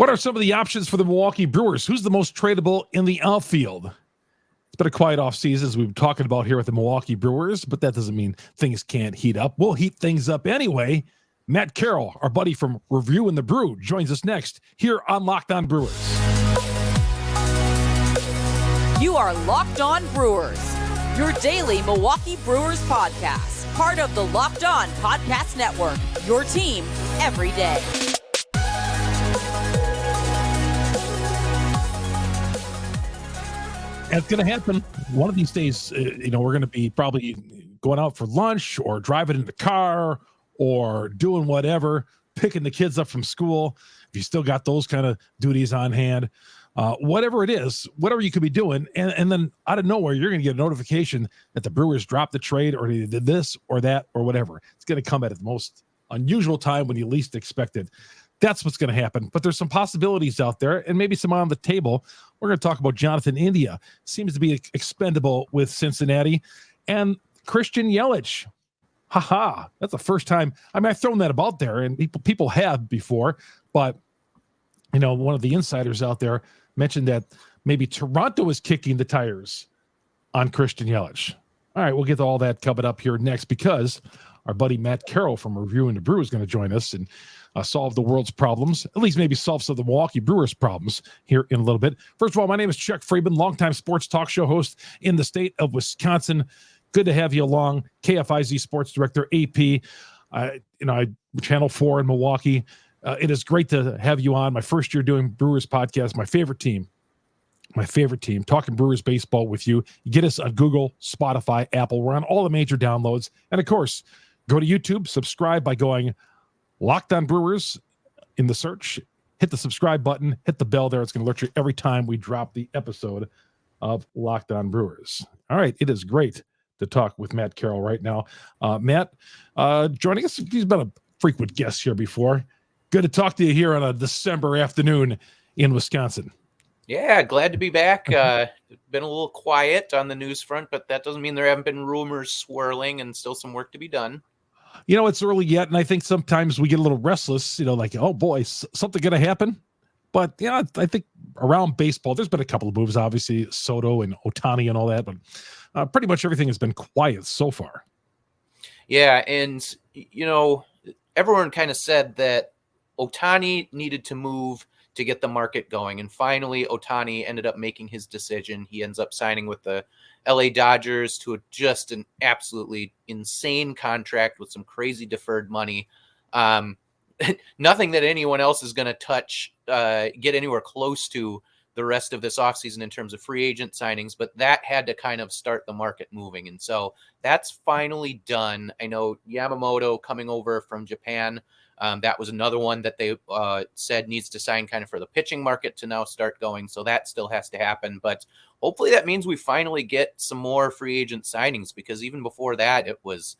What are some of the options for the Milwaukee Brewers? Who's the most tradable in the outfield? It's been a quiet offseason, as we've been talking about here with the Milwaukee Brewers, but that doesn't mean things can't heat up. We'll heat things up anyway. Matt Carroll, our buddy from Reviewing the Brew, joins us next here on Locked On Brewers. You are Locked On Brewers, your daily Milwaukee Brewers podcast, part of the Locked On Podcast Network, your team every day. And it's going to happen one of these days. We're going to be probably going out for lunch or driving in the car or doing whatever, picking the kids up from school. If you still got those kind of duties on hand, whatever it is, whatever you could be doing. And then out of nowhere, you're going to get a notification that the Brewers dropped the trade or they did this or that or whatever. It's going to come at the most unusual time when you least expect it. That's what's going to happen. But there's some possibilities out there and maybe some on the table. We're going to talk about Jonathan India. Seems to be expendable with Cincinnati. And Christian Yelich. That's the first time. I mean, I've thrown that about there, and people have before. But, one of the insiders out there mentioned that maybe Toronto is kicking the tires on Christian Yelich. All right, we'll get to all that covered up here next because our buddy Matt Carroll from Reviewing the Brew is going to join us and solve the world's problems, at least maybe solve some of the Milwaukee Brewers problems here in a little bit. First of all, my name is Chuck Freimund, longtime sports talk show host in the state of Wisconsin. Good to have you along. KFIZ Sports Director, AP, Channel 4 in Milwaukee. It is great to have you on. My first year doing Brewers podcast, my favorite team, talking Brewers baseball with you. You get us on Google, Spotify, Apple. We're on all the major downloads. And, of course, go to YouTube, subscribe by going Locked On Brewers in the search. Hit the subscribe button. Hit the bell there. It's going to alert you every time we drop the episode of Locked On Brewers. All right. It is great to talk with Matt Carroll right now. Matt, joining us. He's been a frequent guest here before. Good to talk to you here on a December afternoon in Wisconsin. Yeah, glad to be back. Been a little quiet on the news front, but that doesn't mean there haven't been rumors swirling and still some work to be done. It's early yet, and I think sometimes we get a little restless, like, oh, boy, something going to happen. But, I think around baseball, there's been a couple of moves, obviously, Soto and Ohtani and all that, but pretty much everything has been quiet so far. Yeah, and, everyone kind of said that Ohtani needed to move to get the market going, and finally, Ohtani ended up making his decision. He ends up signing with the LA Dodgers to just an absolutely insane contract with some crazy deferred money. Nothing that anyone else is going to touch, get anywhere close to the rest of this offseason in terms of free agent signings, but that had to kind of start the market moving. And so that's finally done. I know Yamamoto coming over from Japan, that was another one that they said needs to sign kind of for the pitching market to now start going. So that still has to happen. But hopefully that means we finally get some more free agent signings, because even before that, it was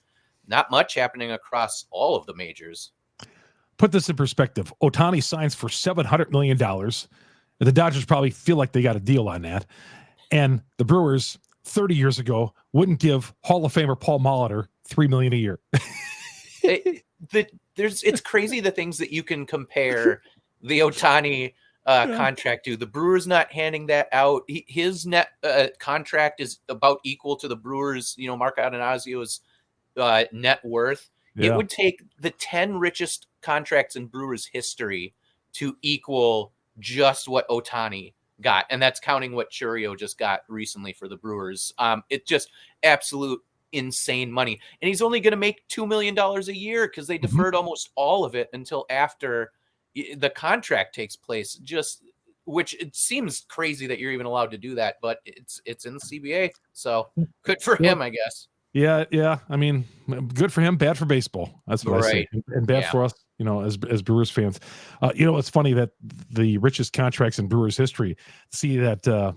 not much happening across all of the majors. Put this in perspective. Ohtani signs for $700 million. The Dodgers probably feel like they got a deal on that. And the Brewers 30 years ago wouldn't give Hall of Famer Paul Molitor $3 million a year. It's crazy the things that you can compare the Ohtani contract to. The Brewers not handing that out. His net contract is about equal to the Brewers, Mark Adonasio's net worth. Yeah. It would take the 10 richest contracts in Brewers history to equal just what Ohtani got. And that's counting what Chourio just got recently for the Brewers. It's just absolute insane money. And he's only going to make $2 million a year because they deferred almost all of it until after the contract takes place. Which it seems crazy that you're even allowed to do that, but it's in the CBA. So good for him, I guess. Yeah. I mean, good for him, bad for baseball. That's what I say. And bad for us, as Brewers fans. It's funny that the richest contracts in Brewers history, see that,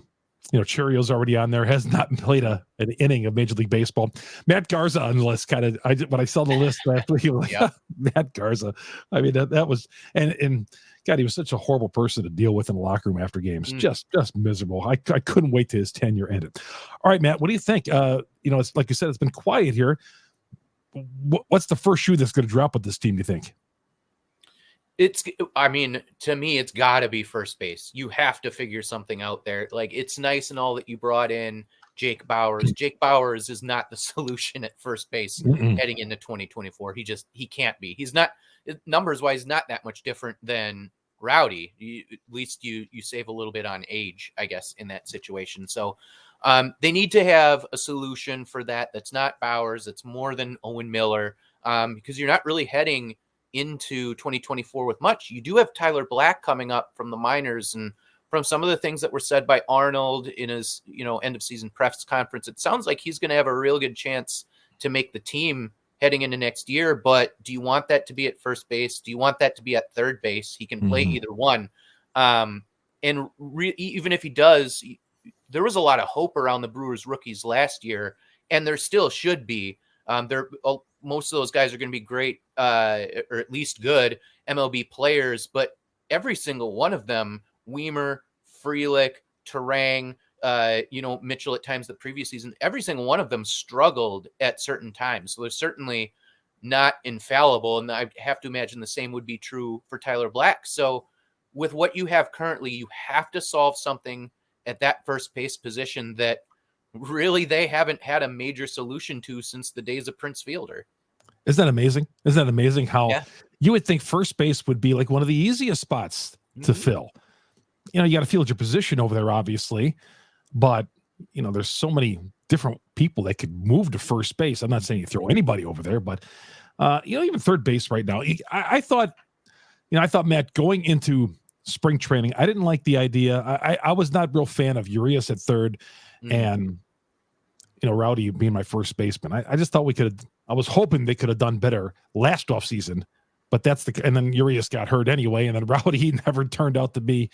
Chourio's already on there, has not played an inning of Major League Baseball. Matt Garza on the list, when I saw the list last week, Matt Garza. I mean, that was, and God, he was such a horrible person to deal with in the locker room after games. Just miserable. I couldn't wait till his tenure ended. All right, Matt, what do you think? It's like you said, it's been quiet here. What's the first shoe that's going to drop with this team, do you think? I mean, to me, it's got to be first base. You have to figure something out there. Like, it's nice and all that you brought in Jake Bauers. Jake Bauers is not the solution at first base heading into 2024. He can't be. He's not, numbers wise, not that much different than Rowdy. At least you save a little bit on age, I guess, in that situation. So they need to have a solution for that. That's not Bauers. It's more than Owen Miller, because you're not really heading into 2024 with much. You do have Tyler Black coming up from the minors, and from some of the things that were said by Arnold in his, end of season press conference, it sounds like he's going to have a real good chance to make the team heading into next year. But do you want that to be at first base? Do you want that to be at third base? He can play either one. Even if he does, there was a lot of hope around the Brewers rookies last year, and there still should be. Most of those guys are going to be great, or at least good MLB players, but every single one of them, Wiemer, Frelick, Terang, Mitchell at times the previous season, every single one of them struggled at certain times. So they're certainly not infallible. And I have to imagine the same would be true for Tyler Black. So with what you have currently, you have to solve something at that first base position that really they haven't had a major solution to since the days of Prince Fielder. Isn't that amazing? Isn't that amazing how you would think first base would be like one of the easiest spots to fill? You got to field your position over there, obviously, but there's so many different people that could move to first base. I'm not saying you throw anybody over there, but even third base right now, I thought Matt, going into spring training, I didn't like the idea. I was not a real fan of Urias at third and Rowdy being my first baseman. I just thought I was hoping they could have done better last offseason, but and then Urias got hurt anyway. And then Rowdy never turned out to be,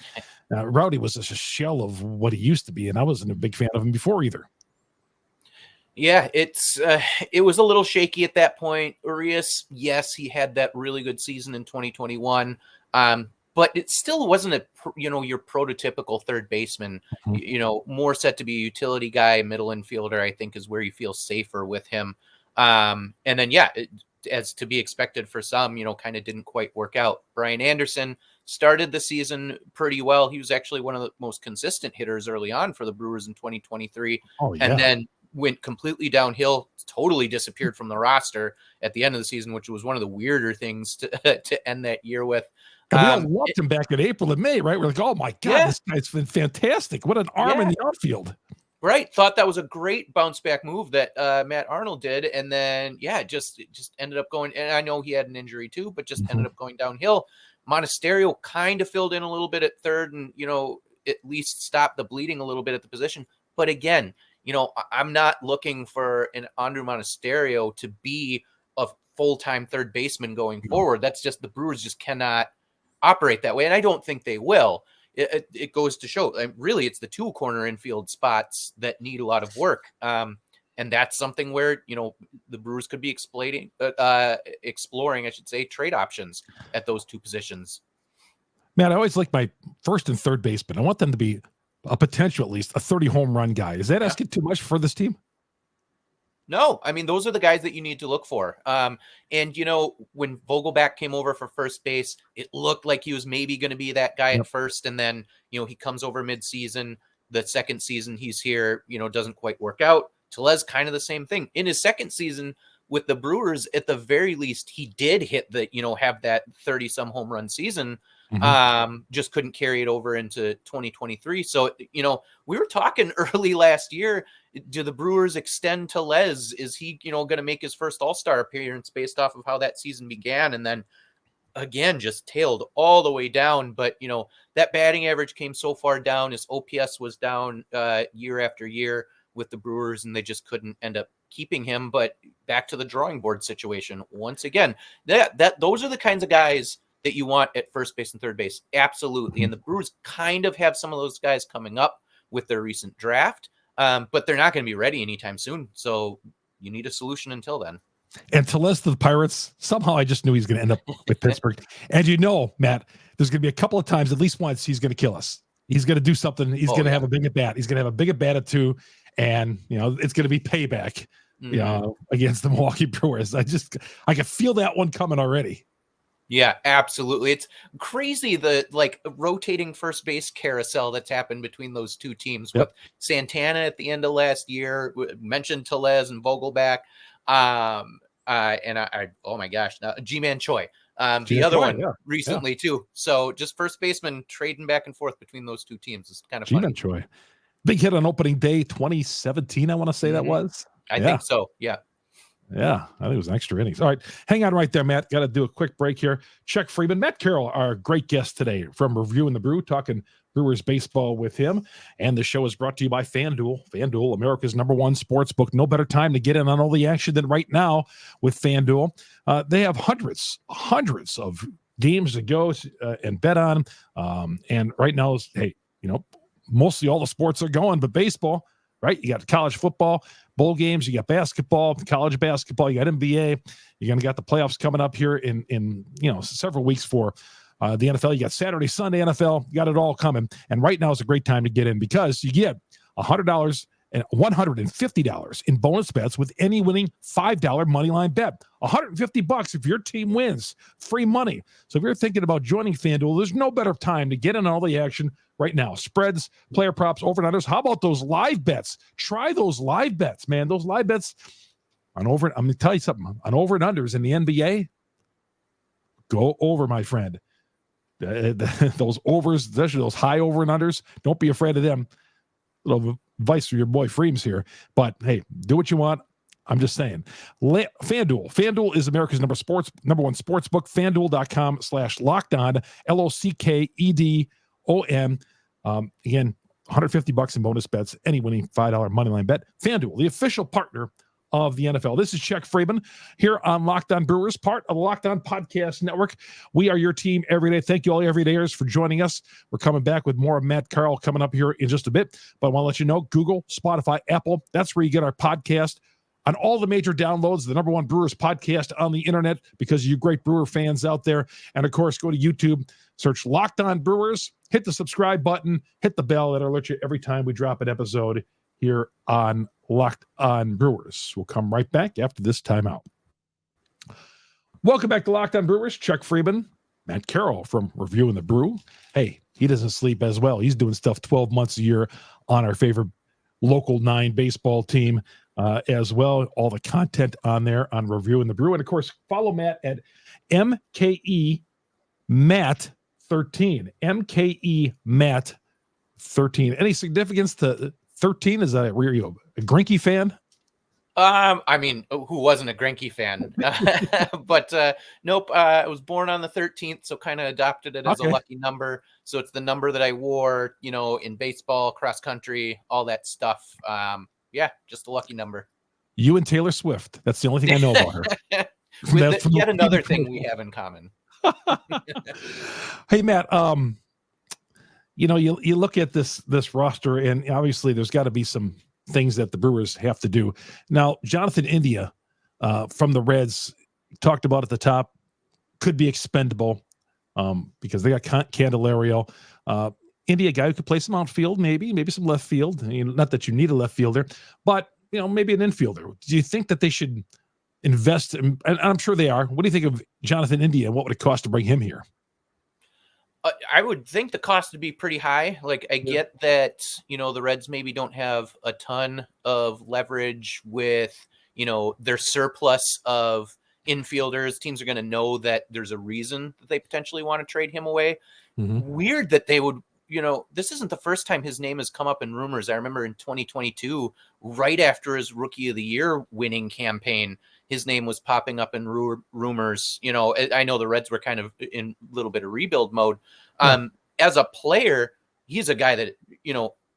Rowdy was just a shell of what he used to be. And I wasn't a big fan of him before either. Yeah, it was a little shaky at that point. Urias, yes, he had that really good season in 2021. But it still wasn't your prototypical third baseman, more set to be a utility guy, middle infielder, I think is where you feel safer with him. And then, as to be expected for some, kind of didn't quite work out. Brian Anderson started the season pretty well. He was actually one of the most consistent hitters early on for the Brewers in 2023. And then went completely downhill, totally disappeared from the roster at the end of the season, which was one of the weirder things to end that year with. And we all loved him back in April and May, right? We're like, oh my God, this guy's been fantastic. What an arm in the outfield. Right. Thought that was a great bounce back move that Matt Arnold did. And then, it just ended up going, and I know he had an injury too, but just ended up going downhill. Monasterio kind of filled in a little bit at third and, at least stopped the bleeding a little bit at the position. But again, I'm not looking for an Andrew Monasterio to be a full-time third baseman going forward. That's just, the Brewers just cannot operate that way, and I don't think they will. It goes to show, really, it's the two corner infield spots that need a lot of work, and that's something where the Brewers could be exploring, I should say, trade options at those two positions. Man, I always like my first and third baseman. I want them to be a potential, at least a 30 home run guy. Is that asking too much for this team? No, I mean, those are the guys that you need to look for. And, when Vogelback came over for first base, it looked like he was maybe going to be that guy at first. And then, he comes over midseason. The second season he's here, doesn't quite work out. Telez, kind of the same thing. In his second season with the Brewers, at the very least, he did hit have that 30-some home run season. Just couldn't carry it over into 2023. So, we were talking early last year, do the Brewers extend Telez? Is he, going to make his first All-Star appearance based off of how that season began? And then again, just tailed all the way down. But, that batting average came so far down. His OPS was down year after year with the Brewers, and they just couldn't end up keeping him. But back to the drawing board situation once again, those are the kinds of guys that you want at first base and third base. Absolutely. And the Brewers kind of have some of those guys coming up with their recent draft, but they're not going to be ready anytime soon. So you need a solution until then. And Telez to the Pirates, somehow I just knew he's going to end up with Pittsburgh. And Matt, there's going to be a couple of times, at least once, he's going to kill us. He's going to do something. He's going to have a big at bat. He's going to have a big at bat at two, and it's going to be payback against the Milwaukee Brewers. I can feel that one coming already. Yeah, absolutely. It's crazy the rotating first base carousel that's happened between those two teams with Santana at the end of last year, mentioned Tellez and Vogelback. And I oh my gosh, G-Man Choi. The other one recently too. So just first baseman trading back and forth between those two teams is kind of funny. G-Man Choi. Big hit on opening day 2017, I want to say that was. I think so, yeah. Yeah, I think it was an extra innings. All right, hang on right there, Matt. Got to do a quick break here. Chuck Freimund, Matt Carroll, our great guest today from Reviewing the Brew, talking Brewers baseball with him. And the show is brought to you by FanDuel. FanDuel, America's #1 sportsbook. No better time to get in on all the action than right now with FanDuel. They have hundreds of games to go and bet on. And right now, mostly all the sports are going, but baseball, right? You got college football, bowl games, you got basketball, college basketball, you got NBA. You're going to get the playoffs coming up here in several weeks for the NFL. You got Saturday, Sunday NFL. You got it all coming. And right now is a great time to get in because you get $100 and $150 in bonus bets with any winning $5 money line bet. $150 if your team wins. Free money. So if you're thinking about joining FanDuel, there's no better time to get in on all the action right now. Spreads, player props, over and unders. How about those live bets? Try those live bets, man. Those live bets on over. I'm going to tell you something. On over and unders in the NBA, go over, my friend. Those overs, especially those high over and unders, don't be afraid of them. Little advice for your boy Freems here. But hey, do what you want. I'm just saying. FanDuel. FanDuel is America's #1 sportsbook. FanDuel.com/lockedon. LOCKEDON. Again, $150 in bonus bets. Any winning $5 moneyline bet. FanDuel, the official partner of the NFL. This is Chuck Freimund here on Locked On Brewers, part of the Locked On Podcast Network. We are your team every day. Thank you all everydayers for joining us. We're coming back with more of Matt Carroll coming up here in just a bit. But I want to let you know, Google, Spotify, Apple, that's where you get our podcast on all the major downloads, the #1 Brewers podcast on the internet because of you great Brewer fans out there. And of course, go to YouTube, search Locked On Brewers, hit the subscribe button, hit the bell. That'll alert you every time we drop an episode here on Locked On Brewers. We'll come right back after this timeout. Welcome back to Locked On Brewers. Chuck Freimund, Matt Carroll from Reviewing the Brew. Hey, he doesn't sleep as well. He's doing stuff 12 months a year on our favorite local 9 baseball team as well. All the content on there on Reviewing the Brew. And of course, follow Matt at MKE Matt 13. MKE Matt 13. Any significance to 13? Is that were you a Greinke fan? I mean, who wasn't a Greinke fan? But nope. I was born on the 13th, so kind of adopted it as a lucky number. So it's the number that I wore, in baseball, cross country, all that stuff. Yeah, just a lucky number. You and Taylor Swift. That's the only thing I know about her. Yet another thing we have in common. Hey, Matt. You look at this roster, and obviously there's got to be some things that the Brewers have to do. Now, Jonathan India from the Reds, talked about at the top, could be expendable because they got Candelario. India guy who could play some outfield, maybe some left field. Not that you need a left fielder, but maybe an infielder. Do you think that they should invest in, and I'm sure they are. What do you think of Jonathan India? What would it cost to bring him here? I would think the cost would be pretty high. I get that, the Reds maybe don't have a ton of leverage with, their surplus of infielders. Teams are going to know that there's a reason that they potentially want to trade him away. Mm-hmm. Weird that they would, this isn't the first time his name has come up in rumors. I remember in 2022, right after his Rookie of the Year winning campaign, his name was popping up in rumors. I know the Reds were kind of in a little bit of rebuild mode. As a player, he's a guy that,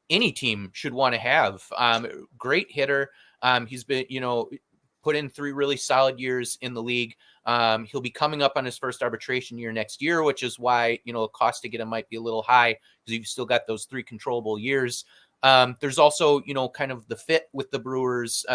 any team should want to have. Great hitter. He's been, put in 3 really solid years in the league. He'll be coming up on his first arbitration year next year, which is why, the cost to get him might be a little high because you've still got those 3 controllable years. There's also, kind of the fit with the Brewers.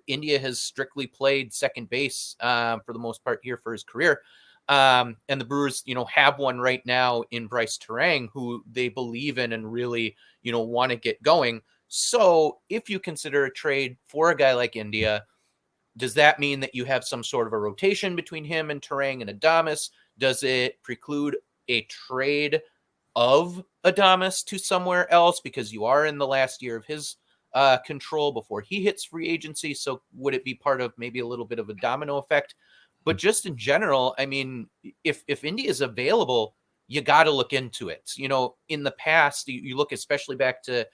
India has strictly played second base for the most part here for his career. And the Brewers, have one right now in Bryce Terang, who they believe in and really, want to get going. So if you consider a trade for a guy like India, does that mean that you have some sort of a rotation between him and Terang and Adames? Does it preclude a trade of Adames to somewhere else because you are in the last year of his control before he hits free agency? So would it be part of maybe a little bit of a domino effect? But just in general, I mean, if India is available, you got to look into it. In the past, you look especially back to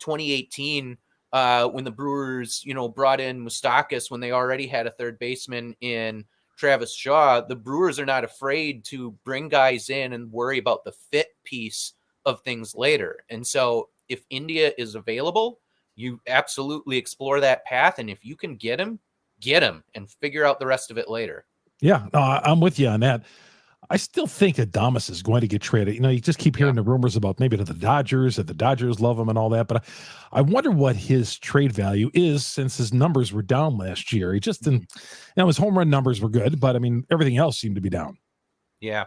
2018 when the Brewers, brought in Moustakas when they already had a third baseman in Travis Shaw. The Brewers are not afraid to bring guys in and worry about the fit piece of things later. And so if India is available, you absolutely explore that path. And if you can get him and figure out the rest of it later. Yeah, I'm with you on that. I still think Adames is going to get traded. You just keep hearing the rumors about maybe to the Dodgers, that the Dodgers love him and all that. But I wonder what his trade value is since his numbers were down last year. He just didn't, his home run numbers were good, but I mean, everything else seemed to be down. Yeah.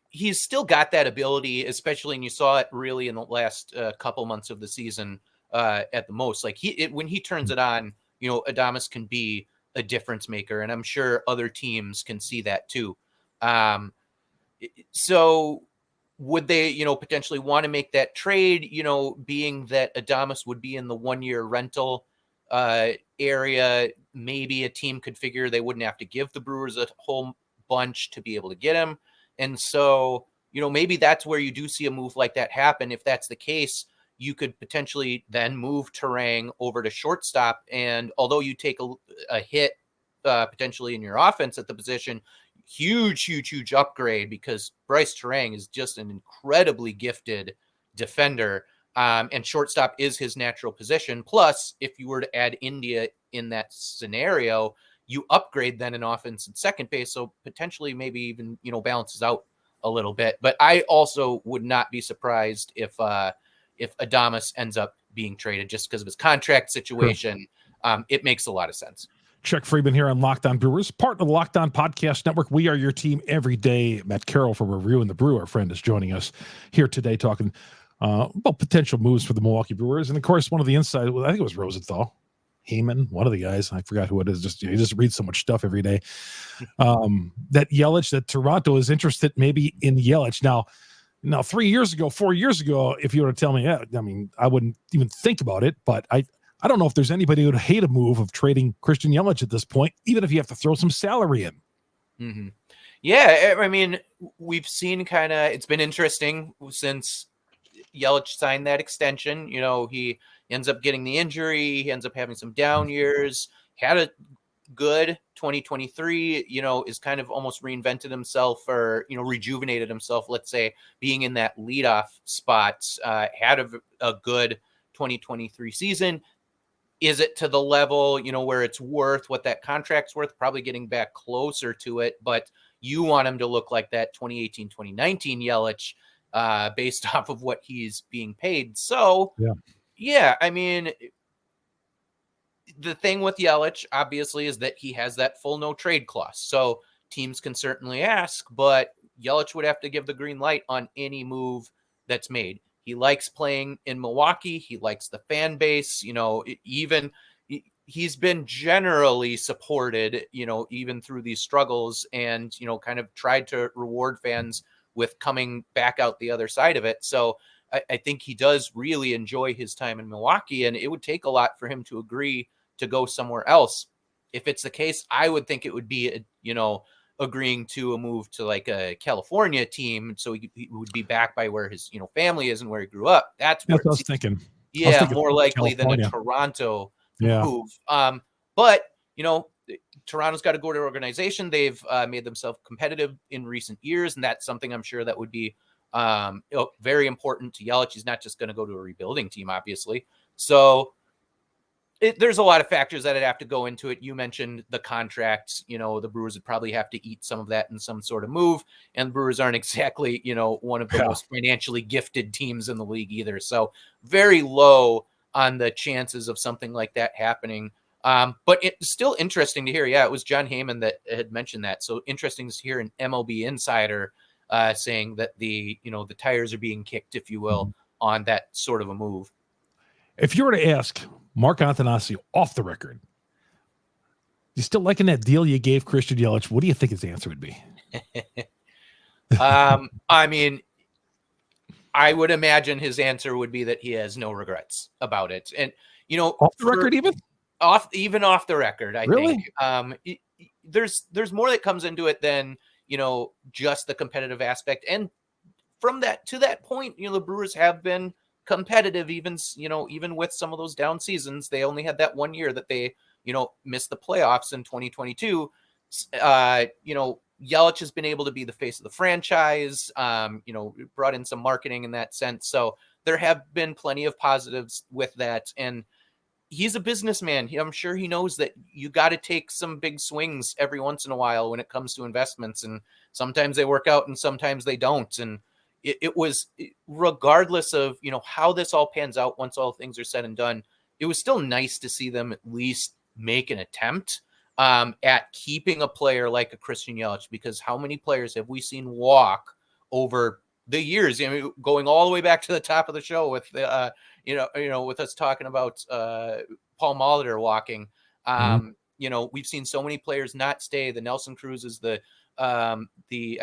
He's still got that ability, especially, and you saw it really in the last couple months of the season at the most. Like when he turns it on, Adames can be a difference maker, and I'm sure other teams can see that too. So would they, potentially want to make that trade, being that Adames would be in the 1-year rental area? Maybe a team could figure they wouldn't have to give the Brewers a whole bunch to be able to get him. And so, maybe that's where you do see a move like that happen. If that's the case, you could potentially then move Terang over to shortstop. And although you take a hit potentially in your offense at the position, huge upgrade, because Bryce Terang is just an incredibly gifted defender. And shortstop is his natural position. Plus, if you were to add India in that scenario, you upgrade then an offense at second base. So potentially maybe even, balances out a little bit. But I also would not be surprised if Adames ends up being traded just because of his contract situation. Sure. It makes a lot of sense. Chuck Freimund here on Locked On Brewers, part of the Locked On Podcast Network. We are your team every day. Matt Carroll from Brew and the Brew, our friend, is joining us here today talking about potential moves for the Milwaukee Brewers. And, of course, one of the inside, I think it was Rosenthal, Heyman, one of the guys. I forgot who it is. He just reads so much stuff every day. That Yelich, that Toronto is interested maybe in Yelich. Now, 4 years ago, if you were to tell me, I wouldn't even think about it, but I don't know if there's anybody who would hate a move of trading Christian Yelich at this point, even if you have to throw some salary in. Mm-hmm. Yeah, I mean, we've seen it's been interesting since Yelich signed that extension. He ends up getting the injury. He ends up having some down years. Had a good 2023, is kind of almost reinvented himself or, rejuvenated himself, let's say, being in that leadoff spot. Had a good 2023 season. Is it to the level, where it's worth what that contract's worth? Probably getting back closer to it, but you want him to look like that 2018, 2019 Yelich based off of what he's being paid. So, yeah, I mean, the thing with Yelich, obviously, is that he has that full no trade clause. So teams can certainly ask, but Yelich would have to give the green light on any move that's made. He likes playing in Milwaukee. He likes the fan base. He's been generally supported, even through these struggles, and, kind of tried to reward fans with coming back out the other side of it. So I think he does really enjoy his time in Milwaukee, and it would take a lot for him to agree to go somewhere else. If it's the case, I would think it would be, agreeing to a move to like a California team. So he would be back by where his, family is and where he grew up. That's what I was thinking. Yeah, more likely California than a Toronto move. But, Toronto's got a good organization. They've made themselves competitive in recent years. And that's something I'm sure that would be very important to Yelich. He's not just going to go to a rebuilding team, obviously. So there's a lot of factors that would have to go into it. You mentioned the contracts. The Brewers would probably have to eat some of that in some sort of move. And the Brewers aren't exactly, one of the most financially gifted teams in the league either. So very low on the chances of something like that happening. But it's still interesting to hear. Yeah, it was John Heyman that had mentioned that. So interesting to hear an MLB insider saying that the tires are being kicked, if you will, on that sort of a move. If you were to ask Mark Antanasio off the record, you still liking that deal you gave Christian Yelich, what do you think his answer would be? I mean, I would imagine his answer would be that he has no regrets about it. And, off the record, even off the record, I really? think, there's more that comes into it than, just the competitive aspect. And from that to that point, the Brewers have been competitive, even with some of those down seasons. They only had that 1 year that they, missed the playoffs in 2022. Yelich has been able to be the face of the franchise, brought in some marketing in that sense. So there have been plenty of positives with that. And he's a businessman. I'm sure he knows that you got to take some big swings every once in a while when it comes to investments. And sometimes they work out and sometimes they don't. And it was, regardless of, how this all pans out once all things are said and done, it was still nice to see them at least make an attempt at keeping a player like a Christian Yelich, because how many players have we seen walk over the years? Going all the way back to the top of the show with with us talking about Paul Molitor walking. We've seen so many players not stay. The Nelson Cruzes, I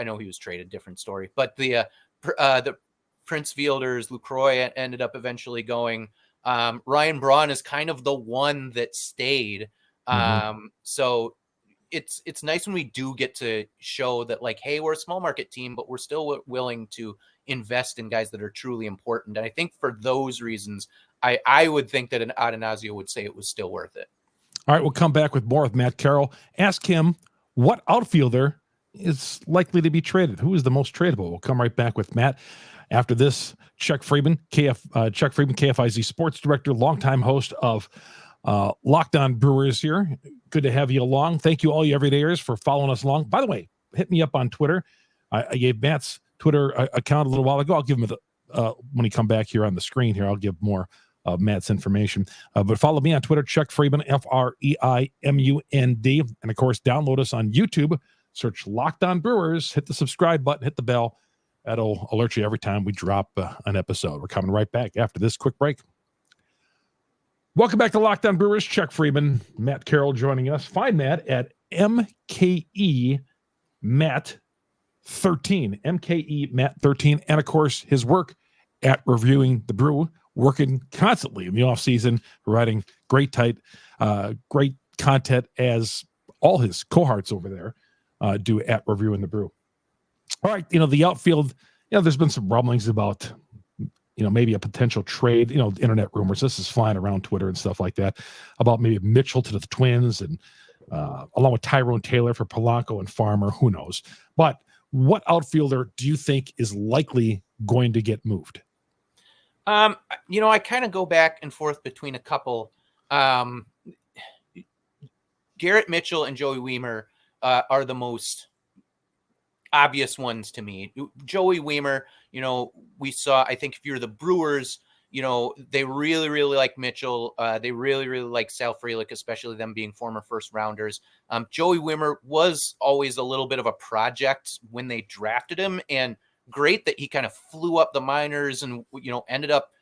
know he was traded, different story, but the Prince Fielders, Lucroy ended up eventually going. Ryan Braun is kind of the one that stayed. So it's nice when we do get to show that, like, hey, we're a small market team, but we're still willing to invest in guys that are truly important. And I think for those reasons, I would think that an Atanasio would say it was still worth it. All right, we'll come back with more with Matt Carroll. Ask him what outfielder is likely to be traded. Who is the most tradable? We'll come right back with Matt after this. Chuck Freimund, KFIZ Sports Director, longtime host of Locked On Brewers here. Good to have you along. Thank you, all you everydayers, for following us along. By the way, hit me up on Twitter. I gave Matt's Twitter account a little while ago. I'll give him when he come back here on the screen here, I'll give more of Matt's information. But follow me on Twitter, Chuck Freimund, FREIMUND. And, of course, download us on YouTube. Search Locked On Brewers. Hit the subscribe button. Hit the bell. That'll alert you every time we drop an episode. We're coming right back after this quick break. Welcome back to Locked On Brewers. Chuck Freimund, Matt Carroll joining us. Find Matt at MKE Matt 13. MKE Matt 13. And, of course, his work at Reviewing the Brew, working constantly in the offseason, writing great content, as all his cohorts over there do at Reviewing the Brew. All right, the outfield, there's been some rumblings about, maybe a potential trade, internet rumors. This is flying around Twitter and stuff like that, about maybe Mitchell to the Twins and along with Tyrone Taylor for Polanco and Farmer. Who knows? But what outfielder do you think is likely going to get moved? I kind of go back and forth between a couple. Garrett Mitchell and Joey Wiemer are the most obvious ones to me. Joey Wiemer, we saw, I think if you're the Brewers, they really, really like Mitchell. They really, really like Sal Frelick, especially them being former first rounders. Joey Wiemer was always a little bit of a project when they drafted him, and great that he kind of flew up the minors and, ended up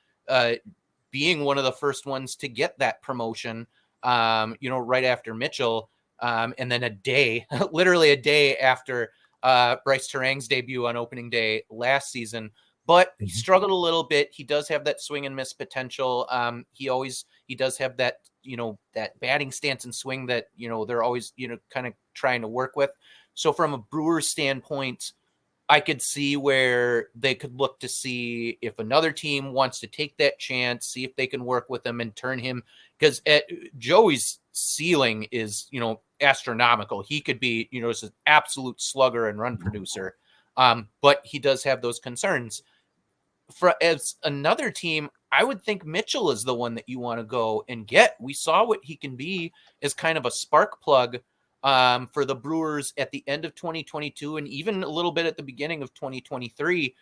being one of the first ones to get that promotion, right after Mitchell. And then literally a day after Bryce Terang's debut on opening day last season. But he struggled a little bit. He does have that swing and miss potential. He does have that, that batting stance and swing that, they're always, kind of trying to work with. So from a Brewers standpoint, I could see where they could look to see if another team wants to take that chance, see if they can work with him and turn him, because Joey's ceiling is, astronomical. He could be, just an absolute slugger and run producer. But he does have those concerns. As another team, I would think Mitchell is the one that you want to go and get. We saw what he can be as kind of a spark plug for the Brewers at the end of 2022 and even a little bit at the beginning of 2023.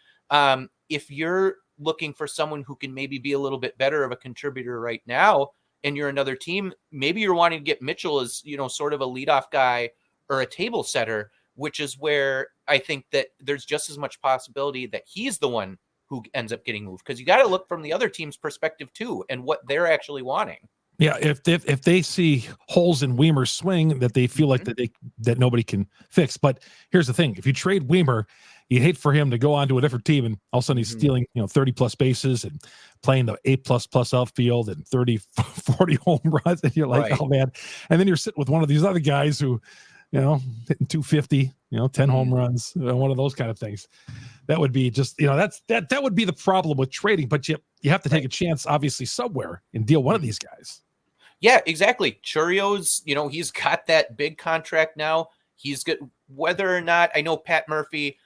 If you're looking for someone who can maybe be a little bit better of a contributor right now, and you're another team, maybe you're wanting to get Mitchell as, sort of a leadoff guy or a table setter, which is where I think that there's just as much possibility that he's the one who ends up getting moved, because you got to look from the other team's perspective too and what they're actually wanting. Yeah, if they see holes in Wiemer's swing that they feel like that nobody can fix. But here's the thing: if you trade Wiemer, you hate for him to go on to a different team, and all of a sudden he's stealing 30 plus bases and playing the A plus outfield and 30, 40 home runs, and you're like, oh man. And then you're sitting with one of these other guys who, hitting 250, 10 home runs, one of those kind of things. That would be just, that would be the problem with trading. But you have to take a chance, obviously, somewhere and deal one of these guys. Yeah, exactly. Churio's, he's got that big contract now. He's got, whether or not, I know Pat Murphy,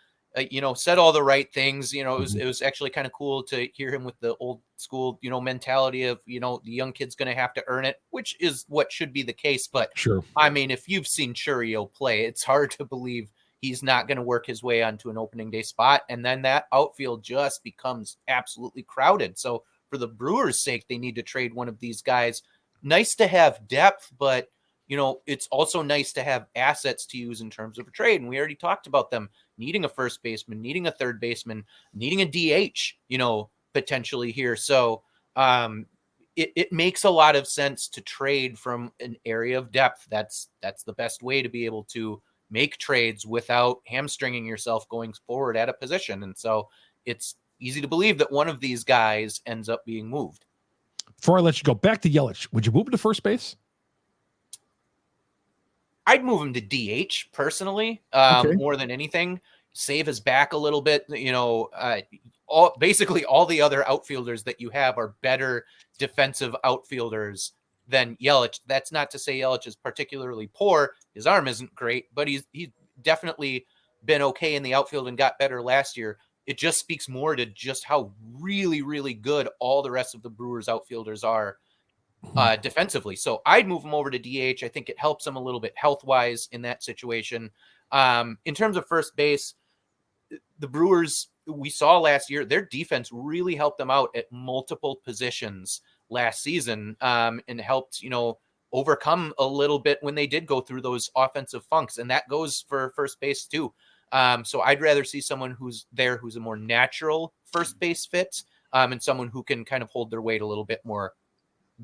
said all the right things. It was actually kind of cool to hear him with the old school, mentality of, the young kid's going to have to earn it, which is what should be the case. But sure, I mean, if you've seen Churio play, it's hard to believe he's not going to work his way onto an opening day spot. And then that outfield just becomes absolutely crowded. So for the Brewers' sake, they need to trade one of these guys. Nice to have depth, but it's also nice to have assets to use in terms of a trade. And we already talked about them needing a first baseman, needing a third baseman, needing a DH, potentially here. So it makes a lot of sense to trade from an area of depth. That's the best way to be able to make trades without hamstringing yourself going forward at a position. And so it's easy to believe that one of these guys ends up being moved. Before I let you go, back to Yelich, would you move him to first base? I'd move him to DH personally, more than anything. Save his back a little bit. Basically all the other outfielders that you have are better defensive outfielders than Yelich. That's not to say Yelich is particularly poor. His arm isn't great, but he's definitely been okay in the outfield and got better last year. It just speaks more to just how really, really good all the rest of the Brewers outfielders are defensively. So I'd move him over to DH. I think it helps him a little bit health-wise in that situation. In terms of first base, the Brewers, we saw last year, their defense really helped them out at multiple positions last season, and helped, overcome a little bit when they did go through those offensive funks. And that goes for first base too. So I'd rather see someone who's a more natural first base fit, and someone who can kind of hold their weight a little bit more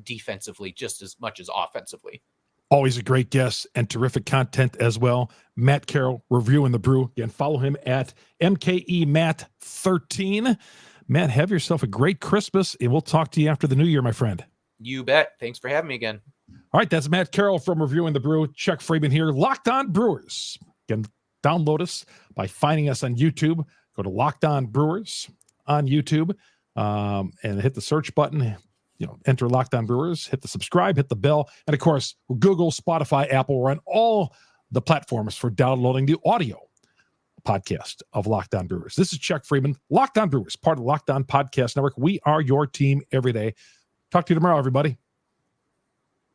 defensively, just as much as offensively. Always a great guest and terrific content as well. Matt Carroll, reviewing the Brew. Again, follow him at MKEMatt13. Matt, have yourself a great Christmas, and we'll talk to you after the new year, my friend. You bet. Thanks for having me again. All right, that's Matt Carroll from Reviewing the Brew. Chuck Freimund here, Locked On Brewers. Again, download us by finding us on YouTube. Go to Locked On Brewers on YouTube, and hit the search button. Enter Locked On Brewers, hit the subscribe, hit the bell, and of course, Google, Spotify, Apple. We're on all the platforms for downloading the audio podcast of Locked On Brewers. This is Chuck Freimund, Locked On Brewers, part of the Locked On Podcast Network. We are your team every day. Talk to you tomorrow, everybody.